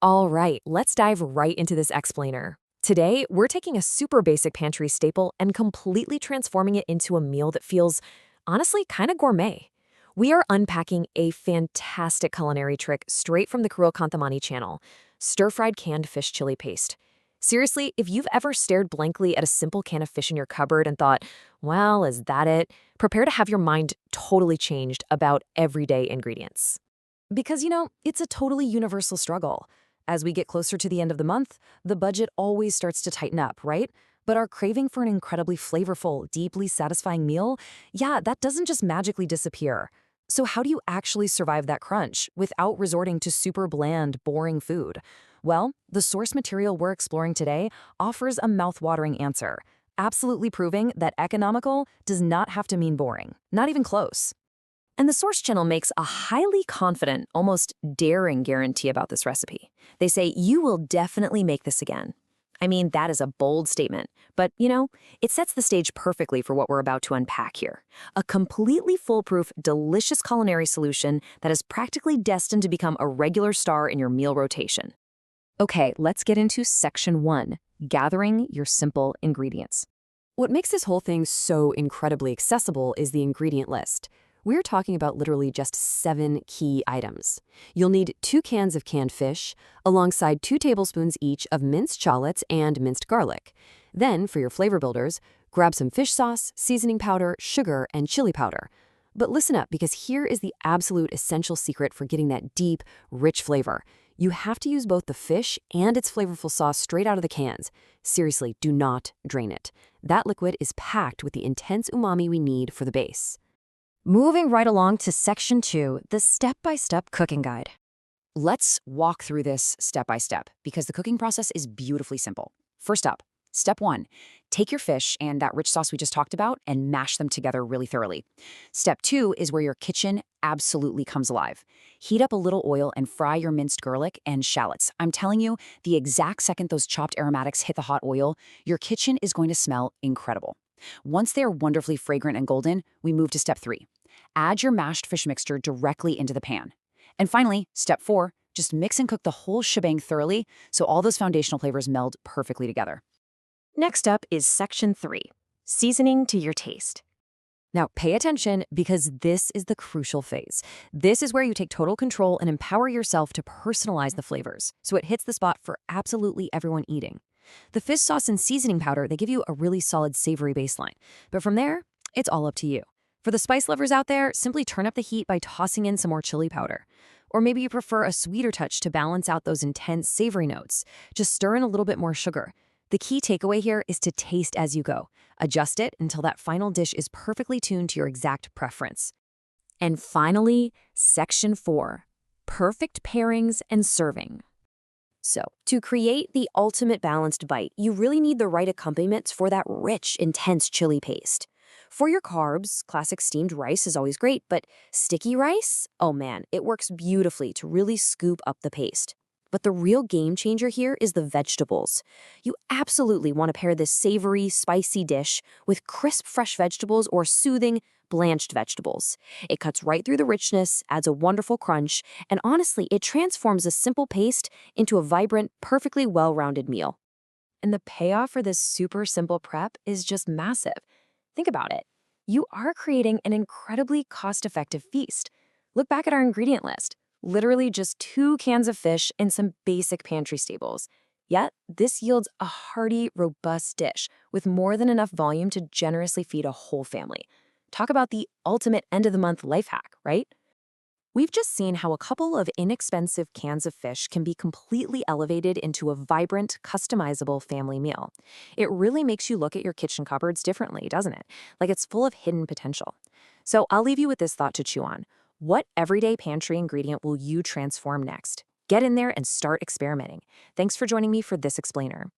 All right, let's dive right into this explainer. Today, we're taking a super basic pantry staple and completely transforming it into a meal that feels, honestly, kind of gourmet. We are unpacking a fantastic culinary trick straight from the Cruel Kantamani channel, stir-fried canned fish chili paste. Seriously, if you've ever stared blankly at a simple can of fish in your cupboard and thought, well, is that it? Prepare to have your mind totally changed about everyday ingredients. Because, it's a totally universal struggle. As we get closer to the end of the month, the budget always starts to tighten up, right? But our craving for an incredibly flavorful, deeply satisfying meal, yeah, that doesn't just magically disappear. So how do you actually survive that crunch without resorting to super bland, boring food? Well, the source material we're exploring today offers a mouth-watering answer, absolutely proving that economical does not have to mean boring, not even close. And the Source Channel makes a highly confident, almost daring guarantee about this recipe. They say, you will definitely make this again. I mean, that is a bold statement, but, it sets the stage perfectly for what we're about to unpack here. A completely foolproof, delicious culinary solution that is practically destined to become a regular star in your meal rotation. Okay, let's get into Section 1, gathering your simple ingredients. What makes this whole thing so incredibly accessible is the ingredient list. We're talking about literally just 7 key items. You'll need 2 cans of canned fish, alongside 2 tablespoons each of minced shallots and minced garlic. Then, for your flavor builders, grab some fish sauce, seasoning powder, sugar, and chili powder. But listen up, because here is the absolute essential secret for getting that deep, rich flavor. You have to use both the fish and its flavorful sauce straight out of the cans. Seriously, do not drain it. That liquid is packed with the intense umami we need for the base. Moving right along to Section 2, the step-by-step cooking guide. Let's walk through this step by step because the cooking process is beautifully simple. First up, step 1, take your fish and that rich sauce we just talked about and mash them together really thoroughly. Step 2 is where your kitchen absolutely comes alive. Heat up a little oil and fry your minced garlic and shallots. I'm telling you, the exact second those chopped aromatics hit the hot oil, your kitchen is going to smell incredible. Once they are wonderfully fragrant and golden, we move to step 3. Add your mashed fish mixture directly into the pan. And finally, step 4, just mix and cook the whole shebang thoroughly so all those foundational flavors meld perfectly together. Next up is Section 3, seasoning to your taste. Now, pay attention because this is the crucial phase. This is where you take total control and empower yourself to personalize the flavors, so it hits the spot for absolutely everyone eating. The fish sauce and seasoning powder, they give you a really solid savory baseline. But from there, it's all up to you. For the spice lovers out there, simply turn up the heat by tossing in some more chili powder. Or maybe you prefer a sweeter touch to balance out those intense savory notes. Just stir in a little bit more sugar. The key takeaway here is to taste as you go. Adjust it until that final dish is perfectly tuned to your exact preference. And finally, Section 4, perfect pairings and serving. So, to create the ultimate balanced bite, you really need the right accompaniments for that rich, intense chili paste. For your carbs, classic steamed rice is always great, but sticky rice? Oh man, it works beautifully to really scoop up the paste. But the real game changer here is the vegetables. You absolutely want to pair this savory, spicy dish with crisp, fresh vegetables or soothing, blanched vegetables. It cuts right through the richness, adds a wonderful crunch, and honestly, it transforms a simple paste into a vibrant, perfectly well-rounded meal. And the payoff for this super simple prep is just massive. Think about it. You are creating an incredibly cost-effective feast. Look back at our ingredient list. Literally just 2 cans of fish and some basic pantry staples. Yet, this yields a hearty, robust dish with more than enough volume to generously feed a whole family. Talk about the ultimate end-of-the-month life hack, right? We've just seen how a couple of inexpensive cans of fish can be completely elevated into a vibrant, customizable family meal. It really makes you look at your kitchen cupboards differently, doesn't it? Like it's full of hidden potential. So I'll leave you with this thought to chew on. What everyday pantry ingredient will you transform next? Get in there and start experimenting. Thanks for joining me for this explainer.